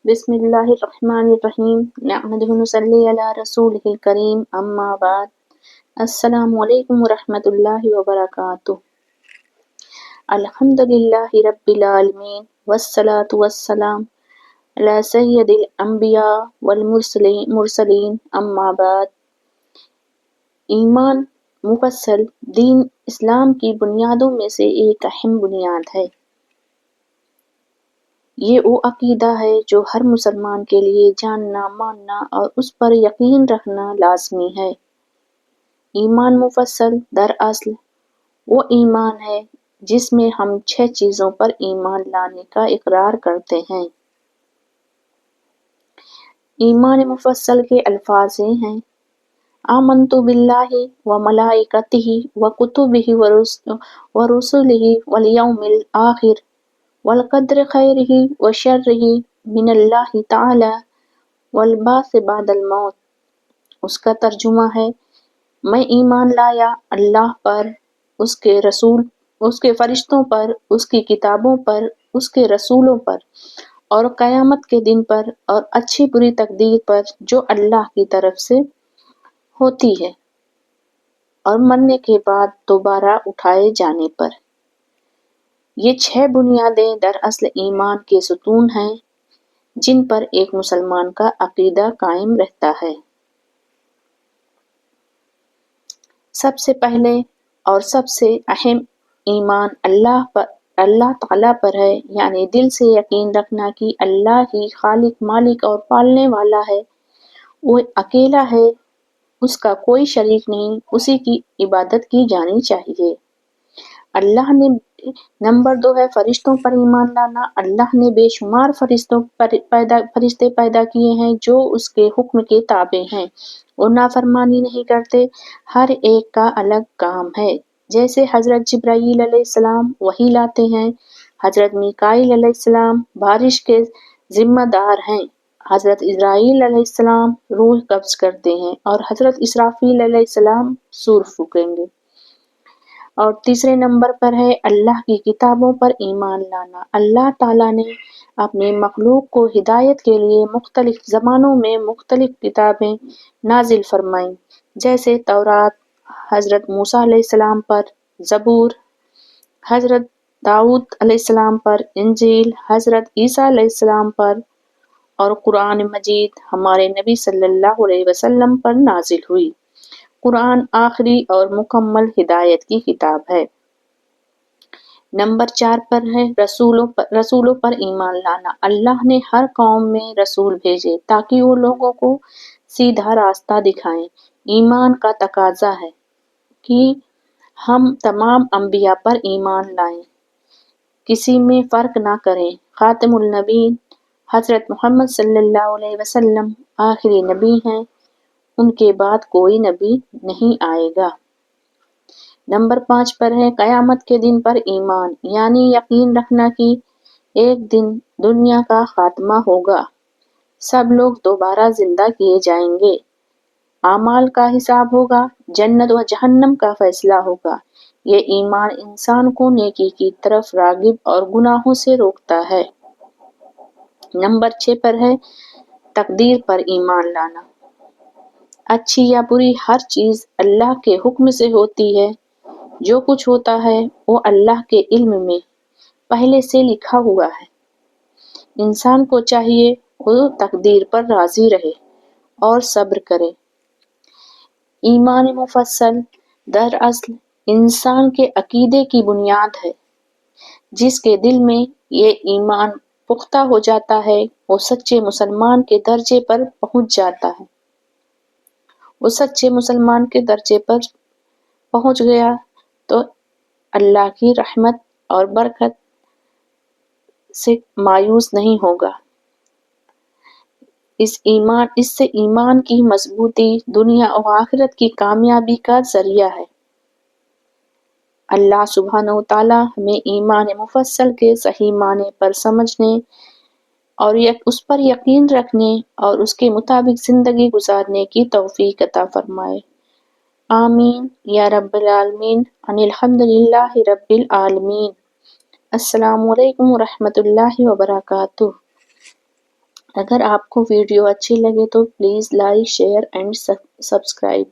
بسم اللہ الرحمن الرحیم نحمدہ ونصلی علی رسولہ الکریم اما بعد السلام علیکم ورحمۃ اللہ وبرکاتہ۔ الحمدللہ رب العالمین والصلاة والسلام علی سید الانبیاء والمرسلین اما بعد۔ ایمان مفصل دین اسلام کی بنیادوں میں سے ایک اہم بنیاد ہے۔ یہ وہ عقیدہ ہے جو ہر مسلمان کے لیے جاننا، ماننا اور اس پر یقین رکھنا لازمی ہے۔ ایمان مفصل دراصل وہ ایمان ہے جس میں ہم 6 چیزوں پر ایمان لانے کا اقرار کرتے ہیں۔ ایمان مفصل کے الفاظ یہ ہیں: آمنت باللہ و ملائکتہ و کتبہ و رسلہ والیوم الآخر والقدر خیرہ و شرہ من اللہ تعالی والبعث بعد الموت۔ اس کا ترجمہ ہے: میں ایمان لایا اللہ پر، اس کے فرشتوں پر، اس کی کتابوں پر، اس کے رسولوں پر اور قیامت کے دن پر اور اچھی بری تقدیر پر جو اللہ کی طرف سے ہوتی ہے، اور مرنے کے بعد دوبارہ اٹھائے جانے پر۔ یہ 6 بنیادیں دراصل ایمان کے ستون ہیں جن پر ایک مسلمان کا عقیدہ قائم رہتا ہے۔ سب سے پہلے اور سب سے اہم ایمان اللہ تعالیٰ پر ہے، یعنی دل سے یقین رکھنا کہ اللہ ہی خالق، مالک اور پالنے والا ہے۔ وہ اکیلا ہے، اس کا کوئی شریک نہیں، اسی کی عبادت کی جانی چاہیے۔ نمبر 2 ہے فرشتوں پر ایمان لانا۔ اللہ نے بے شمار فرشتے پیدا کیے ہیں جو اس کے حکم کے تابع ہیں اور نافرمانی نہیں کرتے۔ ہر ایک کا الگ کام ہے، جیسے حضرت جبرائیل علیہ السلام وحی لاتے ہیں، حضرت میکائیل علیہ السلام بارش کے ذمہ دار ہیں، حضرت اسرائیل علیہ السلام روح قبض کرتے ہیں اور حضرت اسرافیل علیہ السلام سور پھونکیں گے۔ اور تیسرے نمبر پر ہے اللہ کی کتابوں پر ایمان لانا۔ اللہ تعالیٰ نے اپنی مخلوق کو ہدایت کے لیے مختلف زمانوں میں مختلف کتابیں نازل فرمائیں، جیسے تورات حضرت موسیٰ علیہ السلام پر، زبور حضرت داؤد علیہ السلام پر، انجیل حضرت عیسیٰ علیہ السلام پر، اور قرآن مجید ہمارے نبی صلی اللہ علیہ وسلم پر نازل ہوئی۔ قرآن آخری اور مکمل ہدایت کی کتاب ہے۔ نمبر 4 پر ہے رسولوں پر ایمان لانا۔ اللہ نے ہر قوم میں رسول بھیجے تاکہ وہ لوگوں کو سیدھا راستہ دکھائیں۔ ایمان کا تقاضا ہے کہ ہم تمام انبیاء پر ایمان لائیں، کسی میں فرق نہ کریں۔ خاتم النبیین حضرت محمد صلی اللہ علیہ وسلم آخری نبی ہیں، ان کے بعد کوئی نبی نہیں آئے گا۔ نمبر 5 پر ہے قیامت کے دن پر ایمان، یعنی یقین رکھنا کہ ایک دن دنیا کا خاتمہ ہوگا، سب لوگ دوبارہ زندہ کیے جائیں گے، اعمال کا حساب ہوگا، جنت و جہنم کا فیصلہ ہوگا۔ یہ ایمان انسان کو نیکی کی طرف راغب اور گناہوں سے روکتا ہے۔ نمبر 6 پر ہے تقدیر پر ایمان لانا۔ اچھی یا بری ہر چیز اللہ کے حکم سے ہوتی ہے۔ جو کچھ ہوتا ہے وہ اللہ کے علم میں پہلے سے لکھا ہوا ہے۔ انسان کو چاہیے وہ تقدیر پر راضی رہے اور صبر کرے۔ ایمان مفصل دراصل انسان کے عقیدے کی بنیاد ہے۔ جس کے دل میں یہ ایمان پختہ ہو جاتا ہے وہ سچے مسلمان کے درجے پر پہنچ جاتا ہے۔ وہ سچے مسلمان کے درجے پر پہنچ گیا تو اللہ کی رحمت اور برکت سے مایوس نہیں ہوگا۔ اس سے ایمان کی مضبوطی دنیا و آخرت کی کامیابی کا ذریعہ ہے۔ اللہ سبحانہ وتعالی ہمیں ایمان مفصل کے صحیح معنی پر سمجھنے اور اس پر یقین رکھنے اور اس کے مطابق زندگی گزارنے کی توفیق عطا فرمائے۔ آمین یا رب العالمین۔ الحمدللہ رب العالمین۔ السلام علیکم ورحمۃ اللہ وبرکاتہ۔ اگر آپ کو ویڈیو اچھی لگے تو please like share and subscribe.